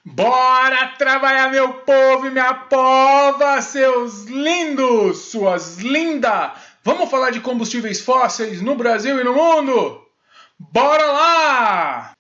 Bora trabalhar, meu povo e minha pova, seus lindos, suas lindas! Vamos falar de combustíveis fósseis no Brasil e no mundo? Bora lá!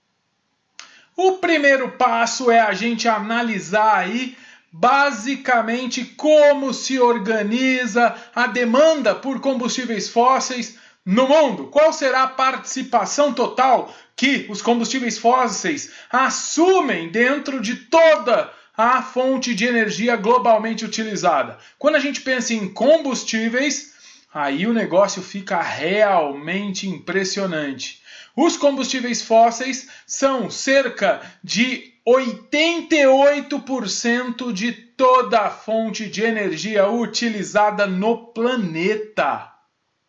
O primeiro passo é a gente analisar aí basicamente como se organiza a demanda por combustíveis fósseis no mundo. Qual será a participação total que os combustíveis fósseis assumem dentro de toda a fonte de energia globalmente utilizada? Quando a gente pensa em combustíveis, aí o negócio fica realmente impressionante. Os combustíveis fósseis são cerca de 88% de toda a fonte de energia utilizada no planeta.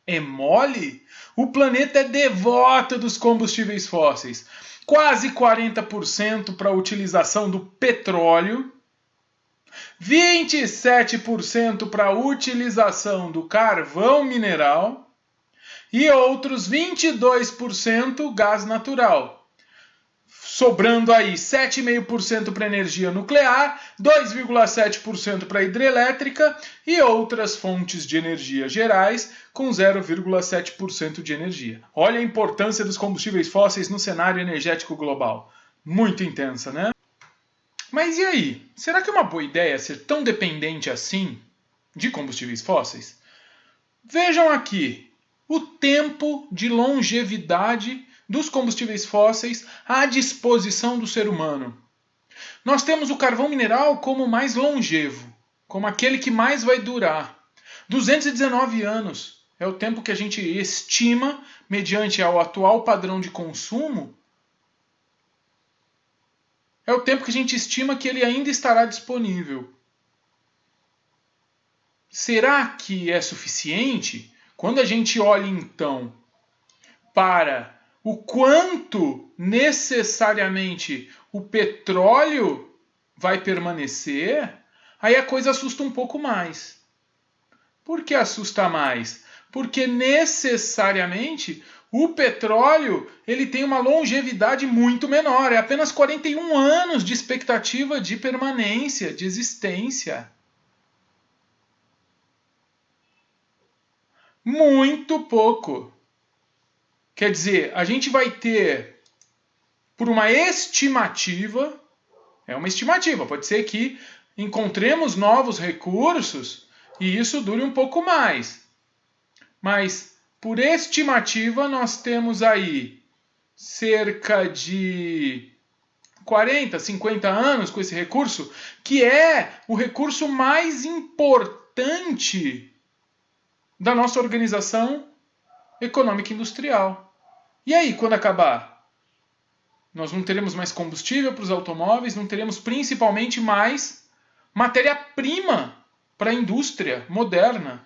É mole? O planeta é devoto dos combustíveis fósseis. Quase 40% para a utilização do petróleo, 27% para a utilização do carvão mineral e outros 22% gás natural. Sobrando aí 7,5% para energia nuclear, 2,7% para hidrelétrica e outras fontes de energia gerais com 0,7% de energia. Olha a importância dos combustíveis fósseis no cenário energético global. Muito intensa, né? Mas e aí? Será que é uma boa ideia ser tão dependente assim de combustíveis fósseis? Vejam aqui o tempo de longevidade dos combustíveis fósseis à disposição do ser humano. Nós temos o carvão mineral como o mais longevo, como aquele que mais vai durar. 219 anos é o tempo que a gente estima, mediante ao atual padrão de consumo, é o tempo que a gente estima que ele ainda estará disponível. Será que é suficiente? Quando a gente olha então para o quanto necessariamente o petróleo vai permanecer, aí a coisa assusta um pouco mais. Por que assusta mais? Porque necessariamente o petróleo ele tem uma longevidade muito menor, é apenas 41 anos de expectativa de permanência, de existência. Muito pouco. Quer dizer, a gente vai ter, por uma estimativa, é uma estimativa, pode ser que encontremos novos recursos e isso dure um pouco mais. Mas, por estimativa, nós temos aí cerca de 40, 50 anos com esse recurso, que é o recurso mais importante da nossa organização econômica e industrial. E aí, quando acabar? Nós não teremos mais combustível para os automóveis, não teremos principalmente mais matéria-prima para a indústria moderna.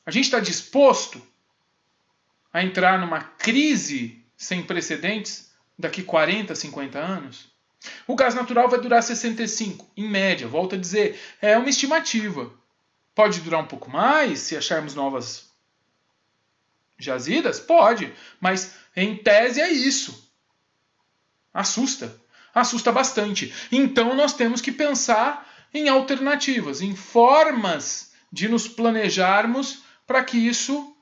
A gente está disposto a entrar numa crise sem precedentes daqui 40, 50 anos? O gás natural vai durar 65, em média, volto a dizer, é uma estimativa. Pode durar um pouco mais se acharmos novas jazidas? Pode, mas em tese é isso. Assusta. Assusta bastante. Então nós temos que pensar em alternativas, em formas de nos planejarmos para que isso,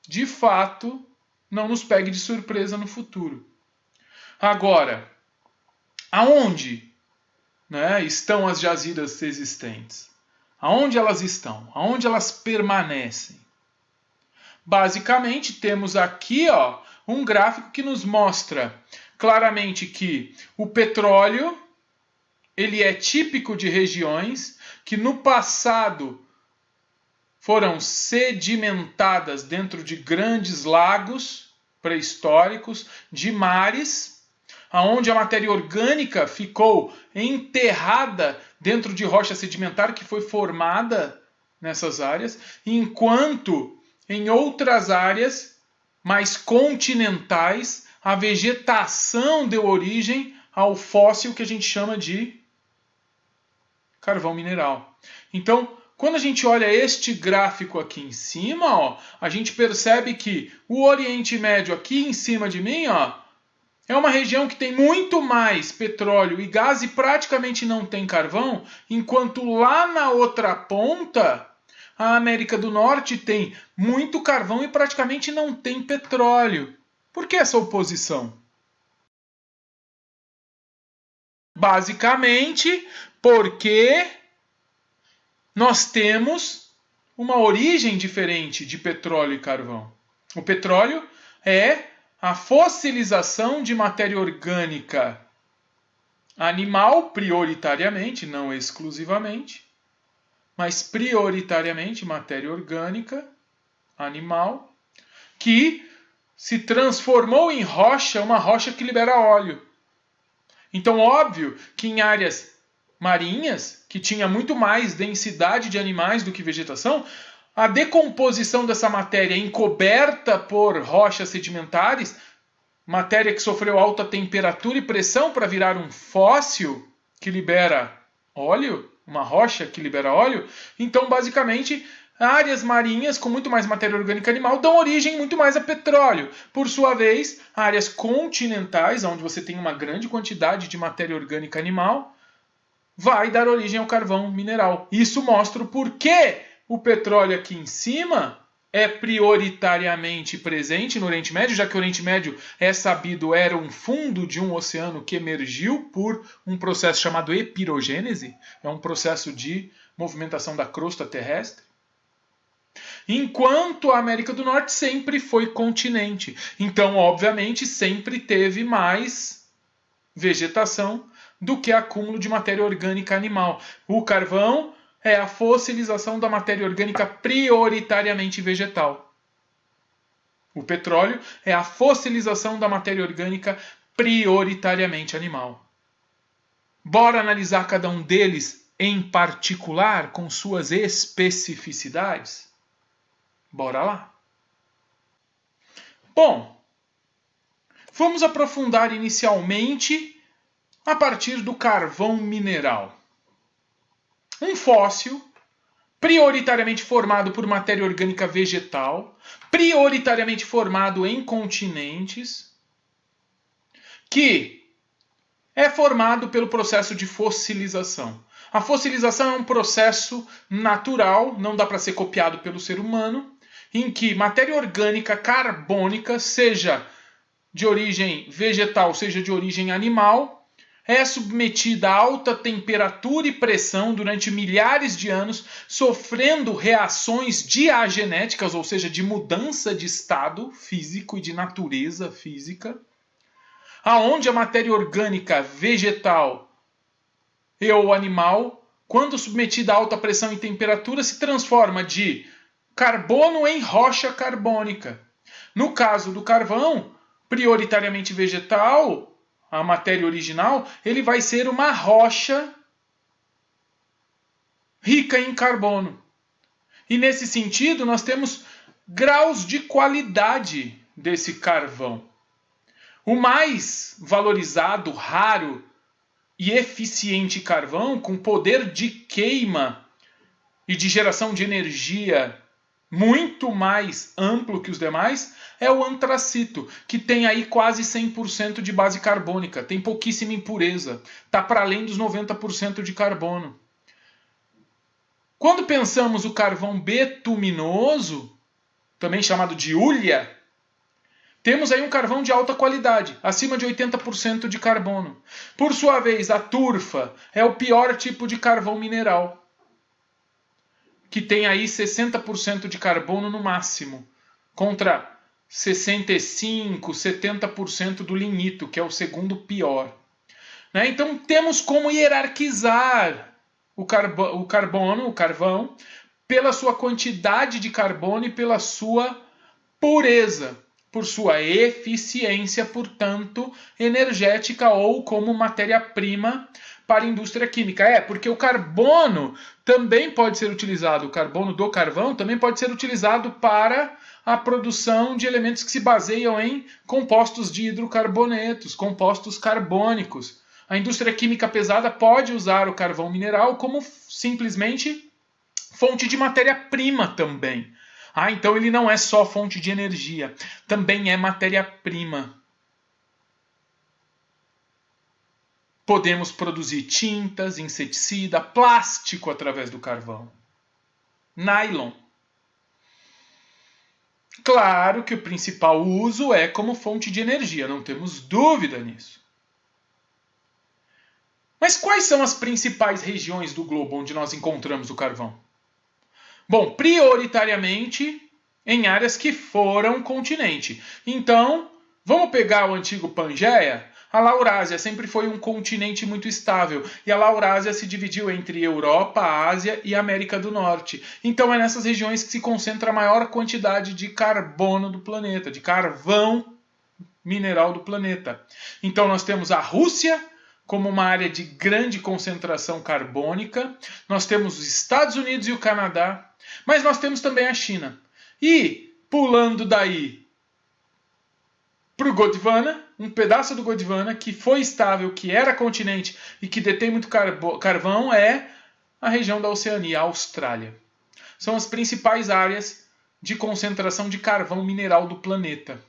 de fato, não nos pegue de surpresa no futuro. Agora, aonde, estão as jazidas existentes? Aonde elas estão? Aonde elas permanecem? Basicamente, temos aqui um gráfico que nos mostra claramente que o petróleo ele é típico de regiões que no passado foram sedimentadas dentro de grandes lagos pré-históricos, de mares, onde a matéria orgânica ficou enterrada dentro de rocha sedimentar que foi formada nessas áreas, enquanto em outras áreas mais continentais a vegetação deu origem ao fóssil que a gente chama de carvão mineral. Então, quando a gente olha este gráfico aqui em cima, a gente percebe que o Oriente Médio aqui em cima de mim é uma região que tem muito mais petróleo e gás e praticamente não tem carvão, enquanto lá na outra ponta, a América do Norte tem muito carvão e praticamente não tem petróleo. Por que essa oposição? Basicamente, porque nós temos uma origem diferente de petróleo e carvão. O petróleo é a fossilização de matéria orgânica animal, prioritariamente, não exclusivamente, mas prioritariamente matéria orgânica animal, que se transformou em rocha, uma rocha que libera óleo. Então, óbvio que em áreas marinhas, que tinha muito mais densidade de animais do que vegetação, a decomposição dessa matéria encoberta por rochas sedimentares, matéria que sofreu alta temperatura e pressão para virar um fóssil que libera óleo, uma rocha que libera óleo, então basicamente áreas marinhas com muito mais matéria orgânica animal dão origem muito mais a petróleo. Por sua vez, áreas continentais, onde você tem uma grande quantidade de matéria orgânica animal, vai dar origem ao carvão mineral. Isso mostra o porquê o petróleo aqui em cima é prioritariamente presente no Oriente Médio, já que o Oriente Médio, é sabido, era um fundo de um oceano que emergiu por um processo chamado epirogênese, é um processo de movimentação da crosta terrestre. Enquanto a América do Norte sempre foi continente. Então, obviamente, sempre teve mais vegetação do que acúmulo de matéria orgânica animal. O carvão é a fossilização da matéria orgânica prioritariamente vegetal. O petróleo é a fossilização da matéria orgânica prioritariamente animal. Bora analisar cada um deles em particular, com suas especificidades? Bora lá. Bom, vamos aprofundar inicialmente a partir do carvão mineral. Um fóssil prioritariamente formado por matéria orgânica vegetal, prioritariamente formado em continentes, que é formado pelo processo de fossilização. A fossilização é um processo natural, não dá para ser copiado pelo ser humano, em que matéria orgânica carbônica, seja de origem vegetal, seja de origem animal, é submetida a alta temperatura e pressão durante milhares de anos, sofrendo reações diagenéticas, ou seja, de mudança de estado físico e de natureza física, aonde a matéria orgânica vegetal e ou animal, quando submetida a alta pressão e temperatura, se transforma de carbono em rocha carbônica. No caso do carvão, prioritariamente vegetal, a matéria original, ele vai ser uma rocha rica em carbono. E nesse sentido, nós temos graus de qualidade desse carvão. O mais valorizado, raro e eficiente carvão, com poder de queima e de geração de energia muito mais amplo que os demais, é o antracito, que tem aí quase 100% de base carbônica, tem pouquíssima impureza, está para além dos 90% de carbono. Quando pensamos o carvão betuminoso, também chamado de hulha, temos aí um carvão de alta qualidade, acima de 80% de carbono. Por sua vez, a turfa é o pior tipo de carvão mineral, que tem aí 60% de carbono no máximo, contra 65%, 70% do lignito, que é o segundo pior. Então temos como hierarquizar o carvão, pela sua quantidade de carbono e pela sua pureza, por sua eficiência, portanto, energética ou como matéria-prima para a indústria química. Porque o carbono também pode ser utilizado, o carbono do carvão também pode ser utilizado para a produção de elementos que se baseiam em compostos de hidrocarbonetos, compostos carbônicos. A indústria química pesada pode usar o carvão mineral como simplesmente fonte de matéria-prima também. Então ele não é só fonte de energia, também é matéria-prima. Podemos produzir tintas, inseticida, plástico através do carvão. Nylon. Claro que o principal uso é como fonte de energia, não temos dúvida nisso. Mas quais são as principais regiões do globo onde nós encontramos o carvão? Bom, prioritariamente em áreas que foram continente. Então, vamos pegar o antigo Pangeia? A Laurásia sempre foi um continente muito estável e a Laurásia se dividiu entre Europa, Ásia e América do Norte. Então é nessas regiões que se concentra a maior quantidade de carbono do planeta, de carvão mineral do planeta. Então nós temos a Rússia como uma área de grande concentração carbônica, nós temos os Estados Unidos e o Canadá, mas nós temos também a China. E pulando daí para o Gondwana, um pedaço do Gondwana que foi estável, que era continente e que detém muito carvão é a região da Oceania, a Austrália. São as principais áreas de concentração de carvão mineral do planeta.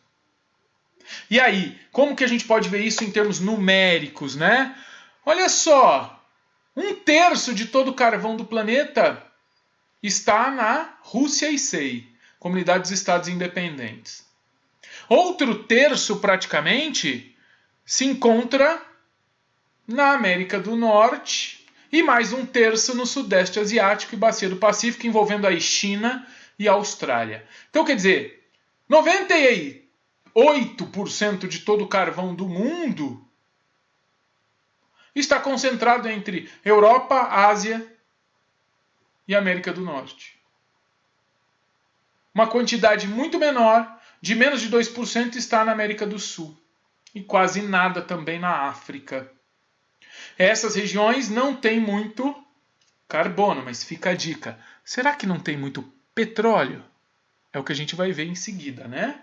E aí, como que a gente pode ver isso em termos numéricos, né? Olha só, 1/3 de todo o carvão do planeta está na Rússia e CEI, Comunidade dos Estados Independentes. Outro terço, praticamente, se encontra na América do Norte e mais 1/3 no Sudeste Asiático e Bacia do Pacífico, envolvendo aí China e Austrália. Então, quer dizer, 98% de todo o carvão do mundo está concentrado entre Europa, Ásia e América do Norte. Uma quantidade muito menor, de menos de 2%, está na América do Sul. E quase nada também na África. Essas regiões não têm muito carbono, mas fica a dica. Será que não tem muito petróleo? É o que a gente vai ver em seguida, né?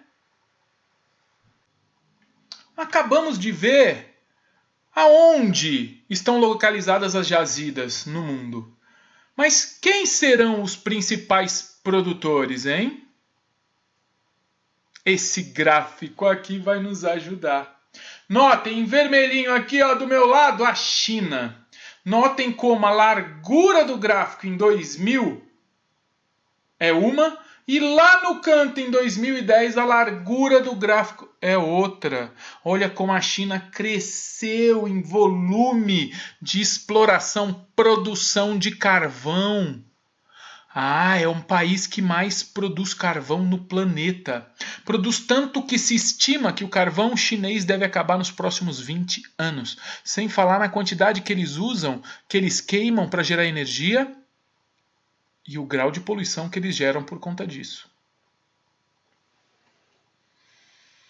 Acabamos de ver aonde estão localizadas as jazidas no mundo. Mas quem serão os principais produtores, hein? Esse gráfico aqui vai nos ajudar. Notem, em vermelhinho aqui, ó, do meu lado, a China. Notem como a largura do gráfico em 2000 é uma, e lá no canto, em 2010, a largura do gráfico é outra. Olha como a China cresceu em volume de exploração, produção de carvão. É um país que mais produz carvão no planeta. Produz tanto que se estima que o carvão chinês deve acabar nos próximos 20 anos. Sem falar na quantidade que eles usam, que eles queimam para gerar energia e o grau de poluição que eles geram por conta disso.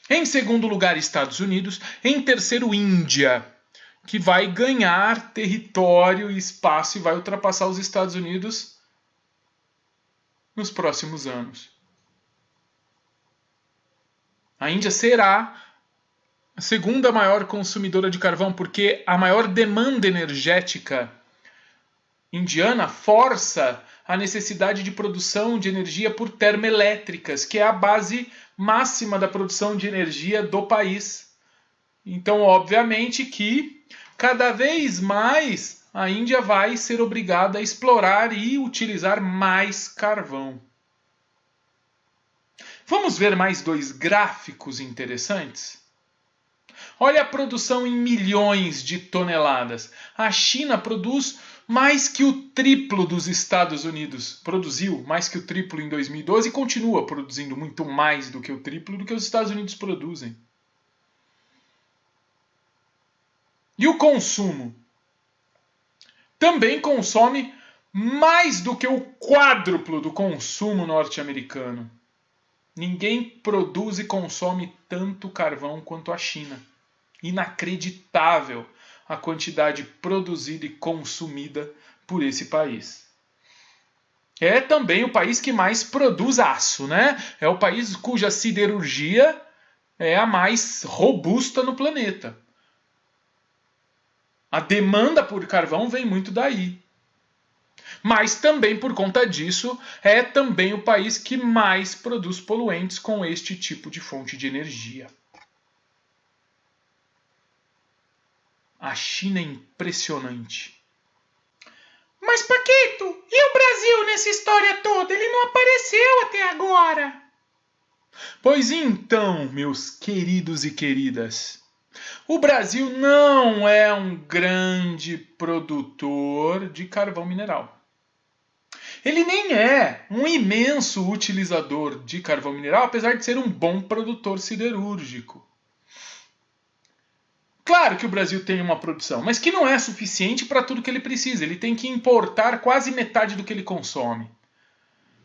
Em segundo lugar, Estados Unidos. Em terceiro, Índia, que vai ganhar território e espaço e vai ultrapassar os Estados Unidos nos próximos anos. A Índia será a segunda maior consumidora de carvão, porque a maior demanda energética indiana força a necessidade de produção de energia por termoelétricas, que é a base máxima da produção de energia do país. Então, obviamente que cada vez mais a Índia vai ser obrigada a explorar e utilizar mais carvão. Vamos ver mais 2 gráficos interessantes? Olha a produção em milhões de toneladas. A China produz mais que o triplo dos Estados Unidos. Produziu mais que o triplo em 2012 e continua produzindo muito mais do que o triplo do que os Estados Unidos produzem. E o consumo? Também consome mais do que o quádruplo do consumo norte-americano. Ninguém produz e consome tanto carvão quanto a China. Inacreditável a quantidade produzida e consumida por esse país. É também o país que mais produz aço, né? É o país cuja siderurgia é a mais robusta no planeta. A demanda por carvão vem muito daí. Mas também por conta disso, é também o país que mais produz poluentes com este tipo de fonte de energia. A China é impressionante. Mas, Paquito, e o Brasil nessa história toda? Ele não apareceu até agora. Pois então, meus queridos e queridas, o Brasil não é um grande produtor de carvão mineral. Ele nem é um imenso utilizador de carvão mineral, apesar de ser um bom produtor siderúrgico. Claro que o Brasil tem uma produção, mas que não é suficiente para tudo que ele precisa. Ele tem que importar quase metade do que ele consome.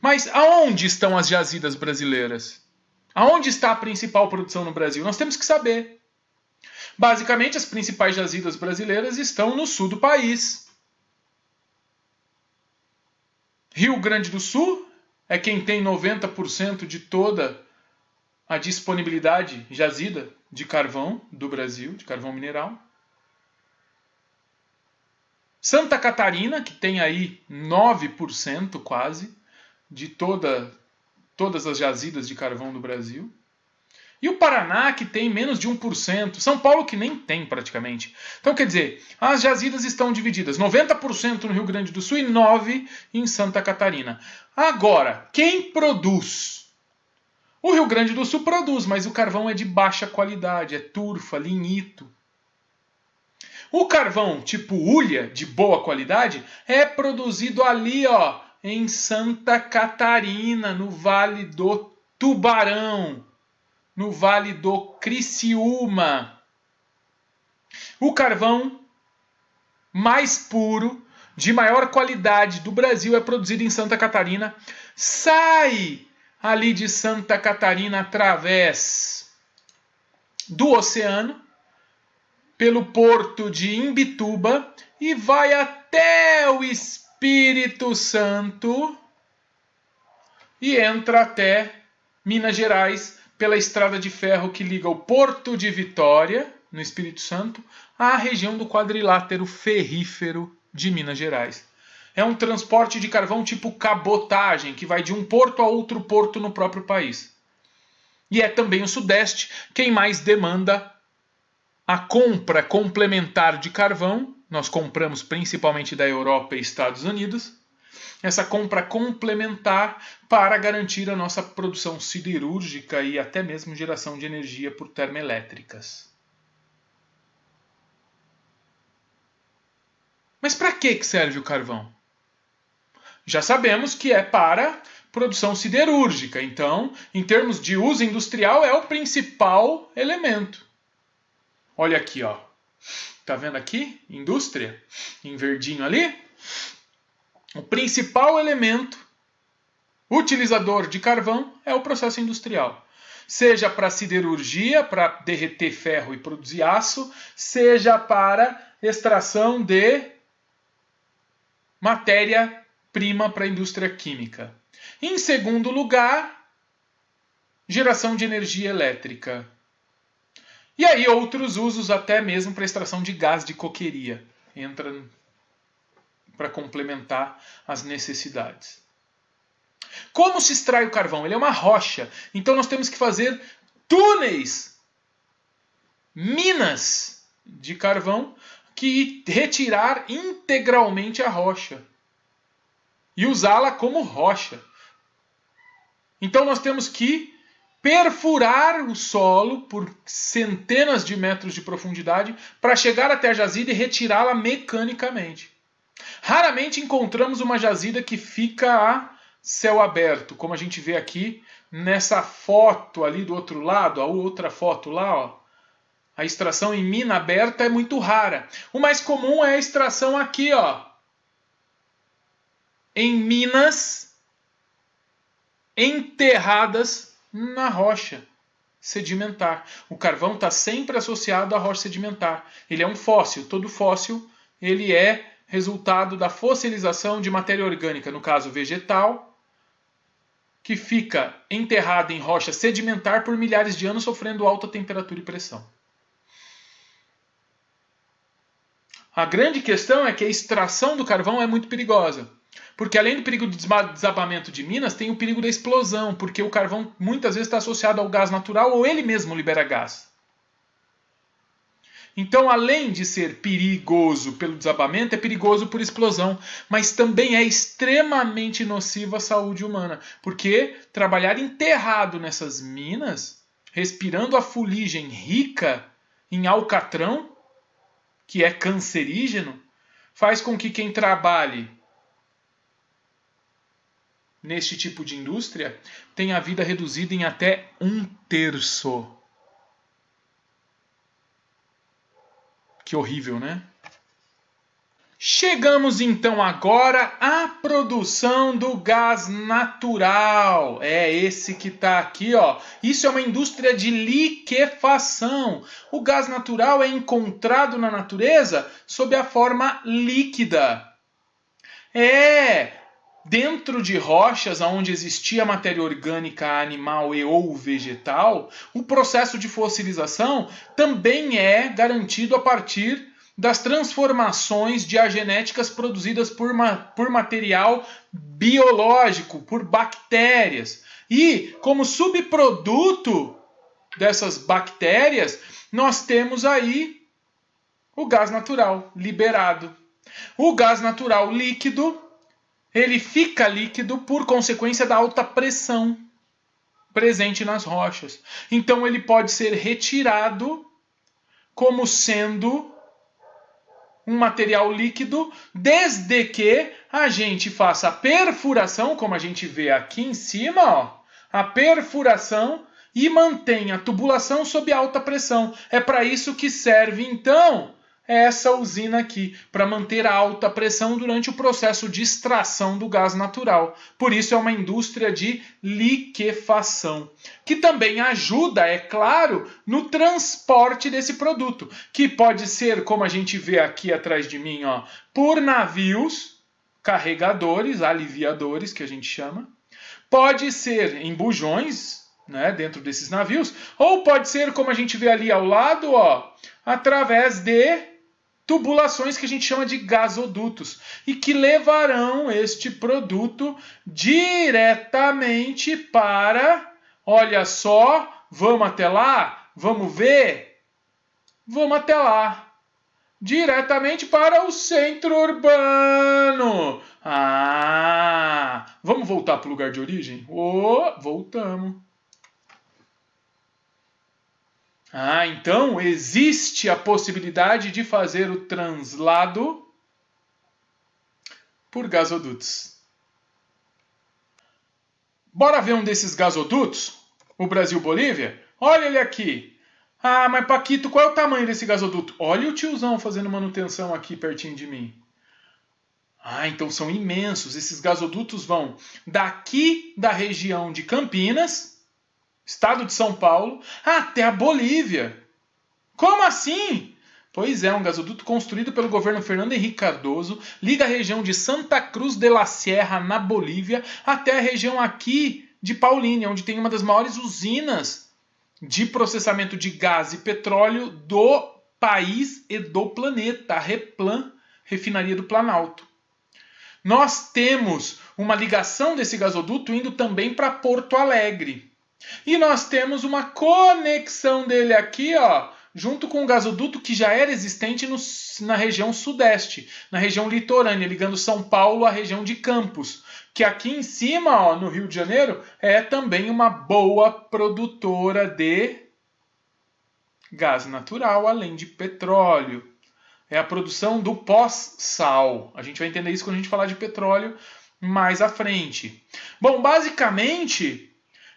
Mas aonde estão as jazidas brasileiras? Aonde está a principal produção no Brasil? Nós temos que saber. Basicamente, as principais jazidas brasileiras estão no sul do país. Rio Grande do Sul é quem tem 90% de toda a disponibilidade jazida de carvão do Brasil, de carvão mineral. Santa Catarina, que tem aí 9% quase de todas as jazidas de carvão do Brasil. E o Paraná, que tem menos de 1%. São Paulo, que nem tem praticamente. Então, quer dizer, as jazidas estão divididas 90% no Rio Grande do Sul e 9% em Santa Catarina. Agora, quem produz? O Rio Grande do Sul produz, mas o carvão é de baixa qualidade, é turfa, lignito. O carvão tipo hulha, de boa qualidade, é produzido ali, ó, em Santa Catarina, no Vale do Tubarão, no Vale do Criciúma. O carvão mais puro, de maior qualidade do Brasil, é produzido em Santa Catarina, sai ali de Santa Catarina através do oceano, pelo porto de Imbituba, e vai até o Espírito Santo e entra até Minas Gerais pela estrada de ferro que liga o Porto de Vitória, no Espírito Santo, à região do quadrilátero ferrífero de Minas Gerais. É um transporte de carvão tipo cabotagem, que vai de um porto a outro porto no próprio país. E é também o Sudeste quem mais demanda a compra complementar de carvão. Nós compramos principalmente da Europa e Estados Unidos. Essa compra complementar para garantir a nossa produção siderúrgica e até mesmo geração de energia por termoelétricas. Mas para que serve o carvão? Já sabemos que é para produção siderúrgica. Então, em termos de uso industrial, é o principal elemento. Olha aqui, ó. Tá vendo aqui? Indústria, em verdinho ali. O principal elemento utilizador de carvão é o processo industrial. Seja para siderurgia, para derreter ferro e produzir aço, seja para extração de matéria-prima para a indústria química. Em segundo lugar, geração de energia elétrica. E aí outros usos até mesmo para extração de gás de coqueria. Entra para complementar as necessidades. Como se extrai o carvão? Ele é uma rocha. Então nós temos que fazer túneis, minas de carvão, que retirar integralmente a rocha e usá-la como rocha. Então nós temos que perfurar o solo por centenas de metros de profundidade para chegar até a jazida e retirá-la mecanicamente. Raramente encontramos uma jazida que fica a céu aberto, como a gente vê aqui nessa foto ali do outro lado, a outra foto lá, ó. A extração em mina aberta é muito rara. O mais comum é a extração aqui, ó, em minas enterradas na rocha sedimentar. O carvão está sempre associado à rocha sedimentar. Ele é um fóssil. Todo fóssil ele é resultado da fossilização de matéria orgânica, no caso vegetal, que fica enterrada em rocha sedimentar por milhares de anos, sofrendo alta temperatura e pressão. A grande questão é que a extração do carvão é muito perigosa. Porque além do perigo de desabamento de minas, tem o perigo da explosão, porque o carvão muitas vezes está associado ao gás natural ou ele mesmo libera gás. Então, além de ser perigoso pelo desabamento, é perigoso por explosão, mas também é extremamente nocivo à saúde humana, porque trabalhar enterrado nessas minas, respirando a fuligem rica em alcatrão, que é cancerígeno, faz com que quem trabalhe neste tipo de indústria tenha a vida reduzida em até 1/3. Que horrível, né? Chegamos então agora à produção do gás natural. É esse que está aqui, ó. Isso é uma indústria de liquefação. O gás natural é encontrado na natureza sob a forma líquida. Dentro de rochas onde existia matéria orgânica animal e ou vegetal, o processo de fossilização também é garantido a partir das transformações diagenéticas produzidas por material biológico, por bactérias. E, como subproduto dessas bactérias, nós temos aí o gás natural liberado. O gás natural líquido, ele fica líquido por consequência da alta pressão presente nas rochas. Então ele pode ser retirado como sendo um material líquido, desde que a gente faça a perfuração, como a gente vê aqui em cima, ó, a perfuração e mantenha a tubulação sob alta pressão. É para isso que serve, então, essa usina aqui, para manter a alta pressão durante o processo de extração do gás natural. Por isso é uma indústria de liquefação, que também ajuda, é claro, no transporte desse produto, que pode ser, como a gente vê aqui atrás de mim, ó, por navios carregadores, aliviadores, que a gente chama, pode ser em bujões, né, dentro desses navios, ou pode ser, como a gente vê ali ao lado, ó, através de tubulações que a gente chama de gasodutos e que levarão este produto diretamente para, olha só, vamos até lá, vamos ver, vamos até lá, diretamente para o centro urbano. Vamos voltar para o lugar de origem? Voltamos. Então existe a possibilidade de fazer o translado por gasodutos. Bora ver um desses gasodutos? O Brasil-Bolívia? Olha ele aqui. Mas Paquito, qual é o tamanho desse gasoduto? Olha o tiozão fazendo manutenção aqui pertinho de mim. Então são imensos. Esses gasodutos vão daqui da região de Campinas, estado de São Paulo, até a Bolívia. Como assim? Pois é, um gasoduto construído pelo governo Fernando Henrique Cardoso, liga a região de Santa Cruz de la Sierra, na Bolívia, até a região aqui de Paulínia, onde tem uma das maiores usinas de processamento de gás e petróleo do país e do planeta, a Replan, Refinaria do Planalto. Nós temos uma ligação desse gasoduto indo também para Porto Alegre. E nós temos uma conexão dele aqui, ó, junto com o gasoduto que já era existente na região sudeste, na região litorânea, ligando São Paulo à região de Campos, que aqui em cima, ó, no Rio de Janeiro, é também uma boa produtora de gás natural, além de petróleo. É a produção do pós-sal. A gente vai entender isso quando a gente falar de petróleo mais à frente. Bom, basicamente,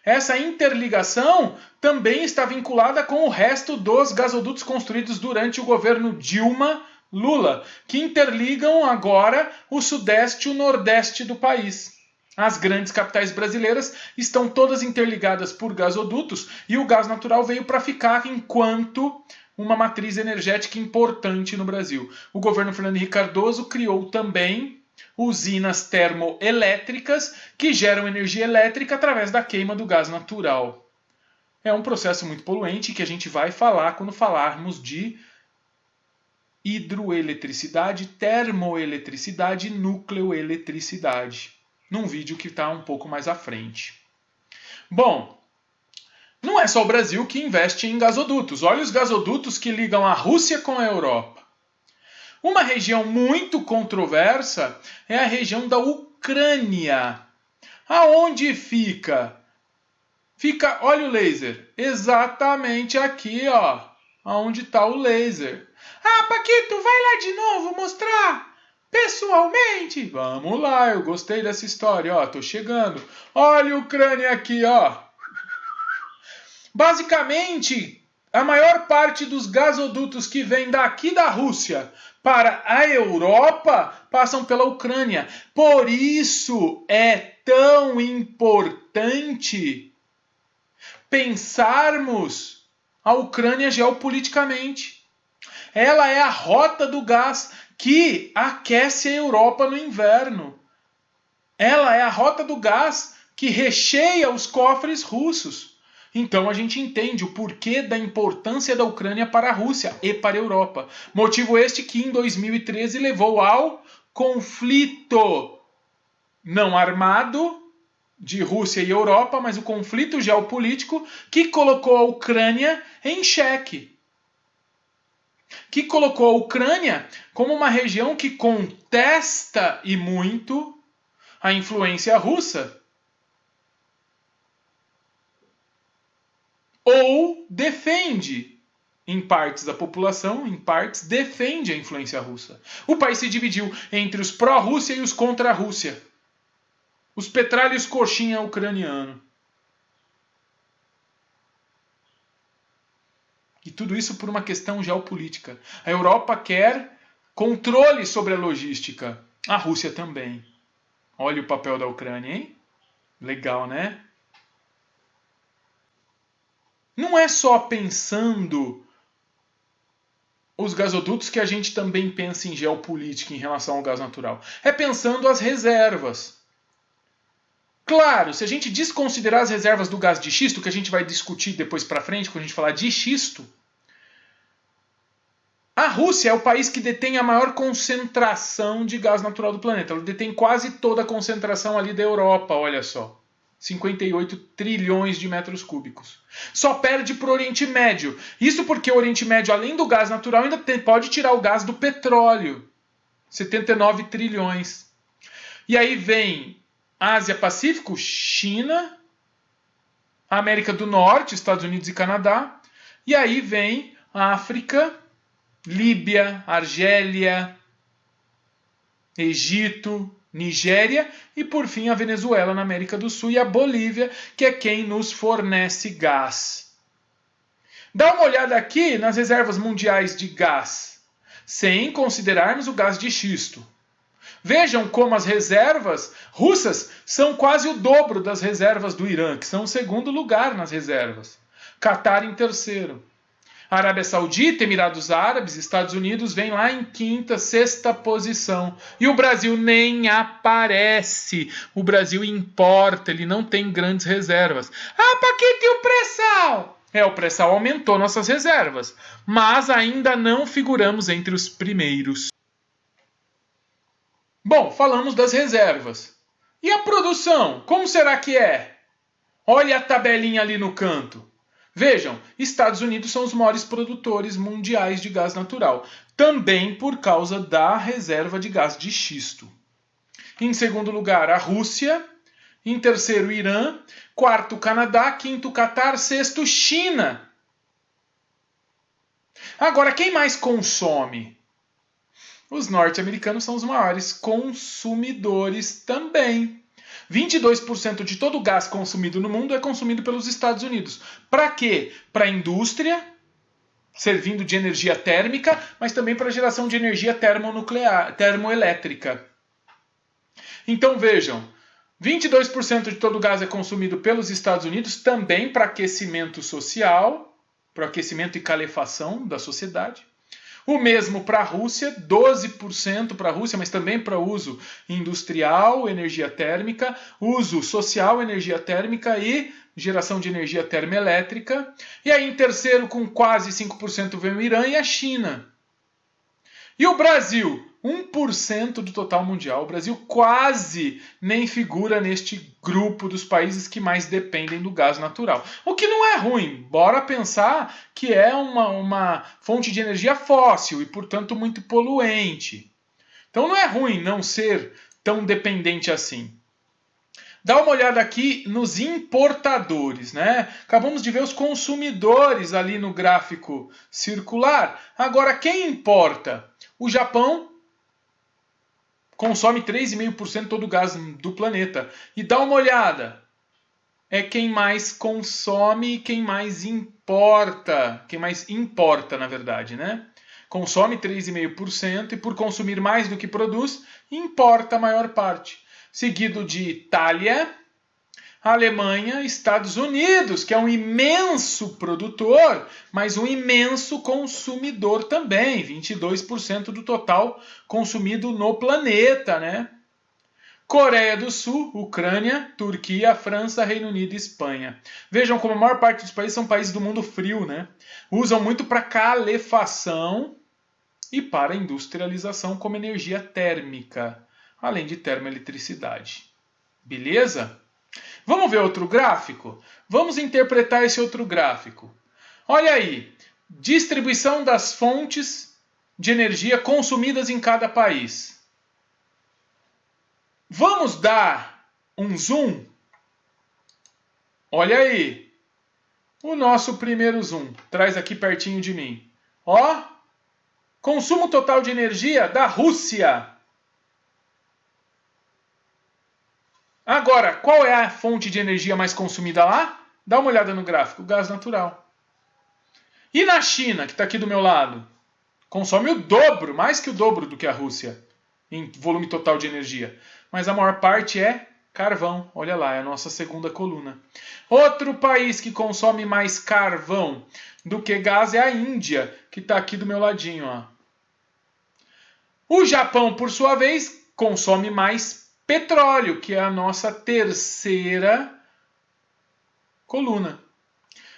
essa interligação também está vinculada com o resto dos gasodutos construídos durante o governo Dilma-Lula, que interligam agora o sudeste e o nordeste do país. As grandes capitais brasileiras estão todas interligadas por gasodutos e o gás natural veio para ficar enquanto uma matriz energética importante no Brasil. O governo Fernando Henrique Cardoso criou também usinas termoelétricas que geram energia elétrica através da queima do gás natural. É um processo muito poluente que a gente vai falar quando falarmos de hidroeletricidade, termoeletricidade e nucleoeletricidade, num vídeo que está um pouco mais à frente. Bom, Não é só o Brasil que investe em gasodutos. Olha os gasodutos que ligam a Rússia com a Europa. Uma região muito controversa é a região da Ucrânia. Aonde fica? Fica, olha o laser, exatamente aqui, ó. Aonde está o laser. Ah, Paquito, vai lá de novo mostrar pessoalmente. Vamos lá, eu gostei dessa história, ó, tô chegando. Olha a Ucrânia aqui, ó. Basicamente, a maior parte dos gasodutos que vêm daqui da Rússia para a Europa passam pela Ucrânia. Por isso é tão importante pensarmos a Ucrânia geopoliticamente. Ela é a rota do gás que aquece a Europa no inverno. Ela é a rota do gás que recheia os cofres russos. Então a gente entende o porquê da importância da Ucrânia para a Rússia e para a Europa. Motivo este que em 2013 levou ao conflito não armado de Rússia e Europa, mas o conflito geopolítico que colocou a Ucrânia em xeque. Que colocou a Ucrânia como uma região que contesta e muito a influência russa. Ou defende, em partes da população, em partes, defende a influência russa. O país se dividiu entre os pró-Rússia e os contra-Rússia. Os petralhos coxinha ucraniano. E tudo isso por uma questão geopolítica. A Europa quer controle sobre a logística. A Rússia também. Olha o papel da Ucrânia, hein? Legal, né? Não é só pensando os gasodutos que a gente também pensa em geopolítica em relação ao gás natural. É pensando as reservas. Claro, se a gente desconsiderar as reservas do gás de xisto, que a gente vai discutir depois para frente, quando a gente falar de xisto, a Rússia é o país que detém a maior concentração de gás natural do planeta. Ela detém quase toda a concentração ali da Europa, olha só. 58 trilhões de metros cúbicos. Só perde para o Oriente Médio. Isso porque o Oriente Médio, além do gás natural, ainda pode tirar o gás do petróleo. 79 trilhões. E aí vem Ásia-Pacífico, China, América do Norte, Estados Unidos e Canadá. E aí vem África, Líbia, Argélia, Egito, Nigéria e, por fim, a Venezuela na América do Sul e a Bolívia, que é quem nos fornece gás. Dá uma olhada aqui nas reservas mundiais de gás, sem considerarmos o gás de xisto. Vejam como as reservas russas são quase o dobro das reservas do Irã, que são o segundo lugar nas reservas. Catar em terceiro. Arábia Saudita, Emirados Árabes, Estados Unidos vem lá em quinta, sexta posição. E o Brasil nem aparece. O Brasil importa, ele não tem grandes reservas. Ah, Paquito, e o pré-sal? O pré-sal aumentou nossas reservas, mas ainda não figuramos entre os primeiros. Bom, falamos das reservas. E a produção? Como será que é? Olha a tabelinha ali no canto. Vejam, Estados Unidos são os maiores produtores mundiais de gás natural, também por causa da reserva de gás de xisto. Em segundo lugar, a Rússia. Em terceiro, Irã. Quarto, Canadá. Quinto, Catar. Sexto, China. Agora, quem mais consome? Os norte-americanos são os maiores consumidores também. 22% de todo o gás consumido no mundo é consumido pelos Estados Unidos. Para quê? Para a indústria, servindo de energia térmica, mas também para a geração de energia termoelétrica. Então vejam, 22% de todo o gás é consumido pelos Estados Unidos, também para aquecimento social, para aquecimento e calefação da sociedade. O mesmo para a Rússia, 12% para a Rússia, mas também para uso industrial, energia térmica, uso social, energia térmica e geração de energia termoelétrica. E aí em terceiro, com quase 5%, vem o Irã e a China. E o Brasil? 1% do total mundial. O Brasil quase nem figura neste grupo dos países que mais dependem do gás natural. O que não é ruim, bora pensar que é uma fonte de energia fóssil e, portanto, muito poluente. Então não é ruim não ser tão dependente assim. Dá uma olhada aqui nos importadores, né? Acabamos de ver os consumidores ali no gráfico circular. Agora, quem importa? O Japão consome 3,5% de todo o gás do planeta. E dá uma olhada. É quem mais consome e quem mais importa. Quem mais importa, na verdade, né? Consome 3,5% e por consumir mais do que produz, importa a maior parte. Seguido de Itália, Alemanha, Estados Unidos, que é um imenso produtor, mas um imenso consumidor também, 22% do total consumido no planeta, né? Coreia do Sul, Ucrânia, Turquia, França, Reino Unido e Espanha. Vejam como a maior parte dos países são países do mundo frio, né? Usam muito para calefação e para industrialização como energia térmica, além de termoeletricidade. Beleza? Vamos ver outro gráfico? Vamos interpretar esse outro gráfico. Olha aí, distribuição das fontes de energia consumidas em cada país. Vamos dar um zoom? Olha aí, o nosso primeiro zoom. Traz aqui pertinho de mim. Ó, consumo total de energia da Rússia. Agora, qual é a fonte de energia mais consumida lá? Dá uma olhada no gráfico, gás natural. E na China, que está aqui do meu lado? Consome o dobro, mais que o dobro do que a Rússia, em volume total de energia. Mas a maior parte é carvão. Olha lá, é a nossa segunda coluna. Outro país que consome mais carvão do que gás é a Índia, que está aqui do meu ladinho. Ó. O Japão, por sua vez, consome mais petróleo, que é a nossa terceira coluna.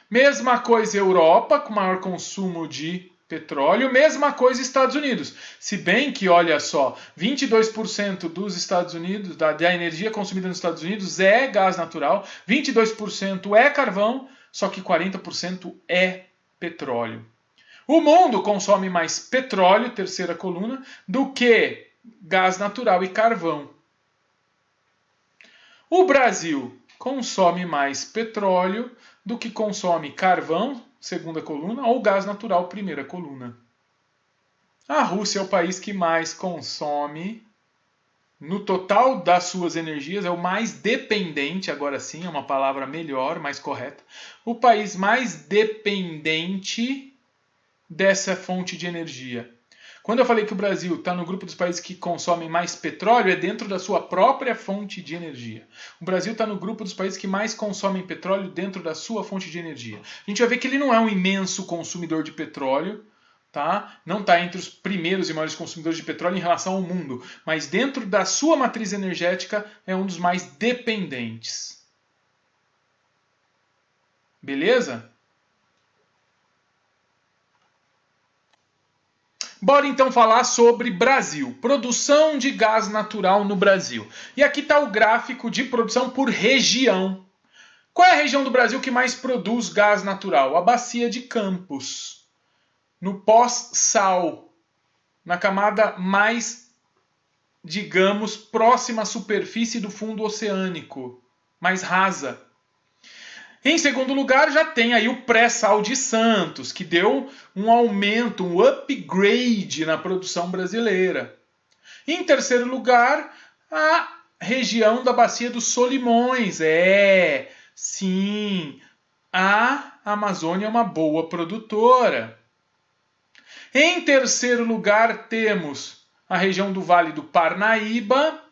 Mesma coisa Europa, com maior consumo de petróleo. Mesma coisa Estados Unidos. Se bem que, olha só, 22% dos Estados Unidos, da energia consumida nos Estados Unidos é gás natural, 22% é carvão, só que 40% é petróleo. O mundo consome mais petróleo, terceira coluna, do que gás natural e carvão. O Brasil consome mais petróleo do que consome carvão, segunda coluna, ou gás natural, primeira coluna. A Rússia é o país que mais consome, no total das suas energias, é o mais dependente, agora sim, é uma palavra melhor, mais correta, o país mais dependente dessa fonte de energia. Quando eu falei que o Brasil está no grupo dos países que consomem mais petróleo, é dentro da sua própria fonte de energia. O Brasil está no grupo dos países que mais consomem petróleo dentro da sua fonte de energia. A gente vai ver que ele não é um imenso consumidor de petróleo, tá? Não está entre os primeiros e maiores consumidores de petróleo em relação ao mundo, mas dentro da sua matriz energética é um dos mais dependentes. Beleza? Bora então falar sobre Brasil, produção de gás natural no Brasil. E aqui está o gráfico de produção por região. Qual é a região do Brasil que mais produz gás natural? A Bacia de Campos, no pós-sal, na camada mais, digamos, próxima à superfície do fundo oceânico, mais rasa. Em segundo lugar, já tem aí o pré-sal de Santos, que deu um aumento, um upgrade na produção brasileira. Em terceiro lugar, a região da Bacia dos Solimões. Sim, a Amazônia é uma boa produtora. Em terceiro lugar, temos a região do Vale do Parnaíba,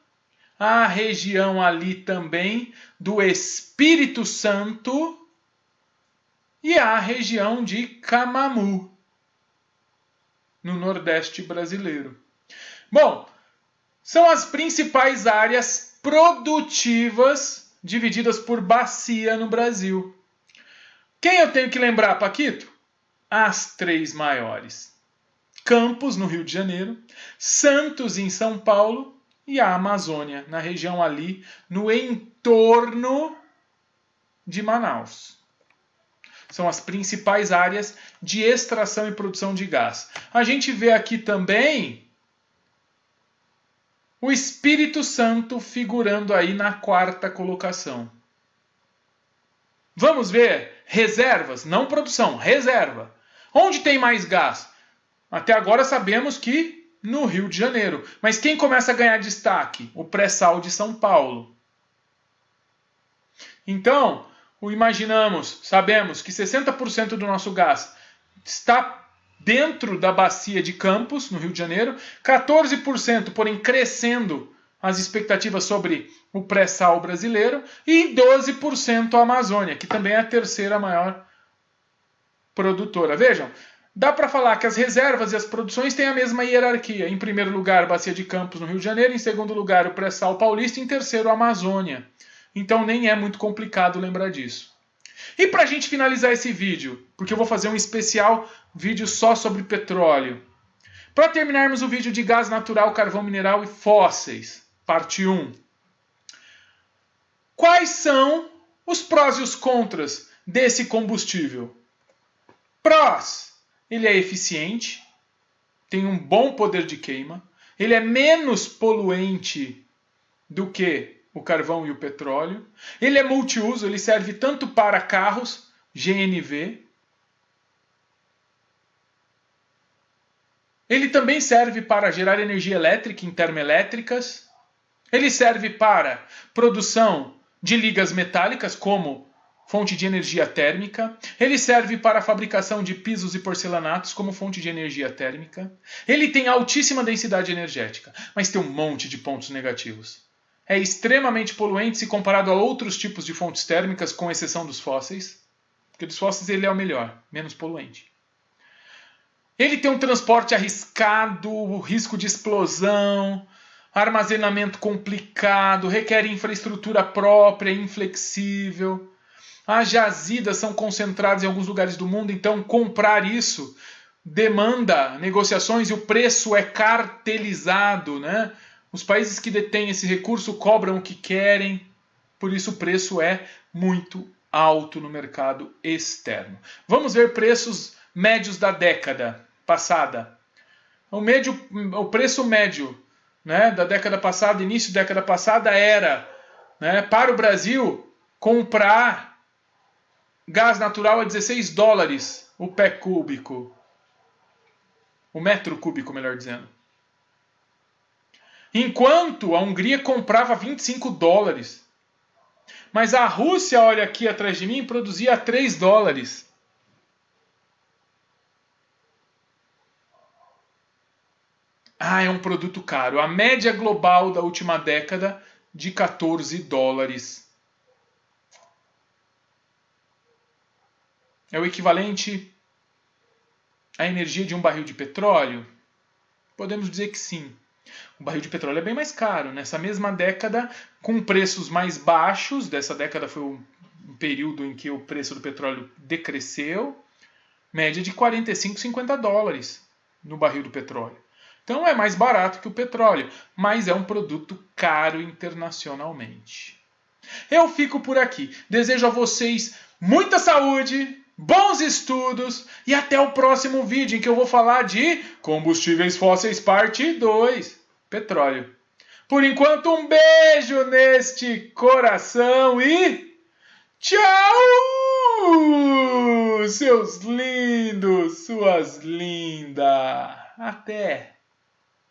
a região ali também do Espírito Santo e a região de Camamu, no Nordeste brasileiro. Bom, são as principais áreas produtivas divididas por bacia no Brasil. Quem eu tenho que lembrar, Paquito? As três maiores. Campos, no Rio de Janeiro, Santos, em São Paulo, e a Amazônia, na região ali, no entorno de Manaus. São as principais áreas de extração e produção de gás. A gente vê aqui também o Espírito Santo figurando aí na quarta colocação. Vamos ver reservas, não produção, reserva. Onde tem mais gás? Até agora sabemos que no Rio de Janeiro. Mas quem começa a ganhar destaque? O pré-sal de São Paulo. Então, sabemos que 60% do nosso gás está dentro da bacia de Campos, no Rio de Janeiro, 14%, porém crescendo as expectativas sobre o pré-sal brasileiro, e 12% a Amazônia, que também é a terceira maior produtora. Vejam, dá para falar que as reservas e as produções têm a mesma hierarquia. Em primeiro lugar, a bacia de Campos, no Rio de Janeiro, em segundo lugar, o pré-sal paulista, em terceiro, a Amazônia. Então nem é muito complicado lembrar disso. E para a gente finalizar esse vídeo, porque eu vou fazer um especial vídeo só sobre petróleo. Para terminarmos o vídeo de gás natural, carvão mineral e fósseis, parte 1. Quais são os prós e os contras desse combustível? Prós: ele é eficiente, tem um bom poder de queima, ele é menos poluente do que o carvão e o petróleo, ele é multiuso, ele serve tanto para carros, GNV, ele também serve para gerar energia elétrica em termoelétricas, ele serve para produção de ligas metálicas, como fonte de energia térmica, ele serve para a fabricação de pisos e porcelanatos como fonte de energia térmica, ele tem altíssima densidade energética, mas tem um monte de pontos negativos. É extremamente poluente se comparado a outros tipos de fontes térmicas, com exceção dos fósseis, porque dos fósseis ele é o melhor, menos poluente. Ele tem um transporte arriscado, risco de explosão, armazenamento complicado, requer infraestrutura própria, inflexível. As jazidas são concentradas em alguns lugares do mundo, então comprar isso demanda negociações e o preço é cartelizado, né? Os países que detêm esse recurso cobram o que querem, por isso o preço é muito alto no mercado externo. Vamos ver preços médios da década passada. O preço médio, né, da década passada, início da década passada, era, né, para o Brasil comprar gás natural a $16 o pé cúbico. O metro cúbico, melhor dizendo. Enquanto a Hungria comprava $25. Mas a Rússia, olha aqui atrás de mim, produzia a $3. É um produto caro. A média global da última década de $14. É o equivalente à energia de um barril de petróleo? Podemos dizer que sim. O barril de petróleo é bem mais caro. Nessa mesma década, com preços mais baixos, dessa década foi um período em que o preço do petróleo decresceu, média de $45, $50 no barril do petróleo. Então é mais barato que o petróleo, mas é um produto caro internacionalmente. Eu fico por aqui. Desejo a vocês muita saúde, bons estudos e até o próximo vídeo em que eu vou falar de combustíveis fósseis parte 2, petróleo. Por enquanto, um beijo neste coração e tchau, seus lindos, suas lindas. Até!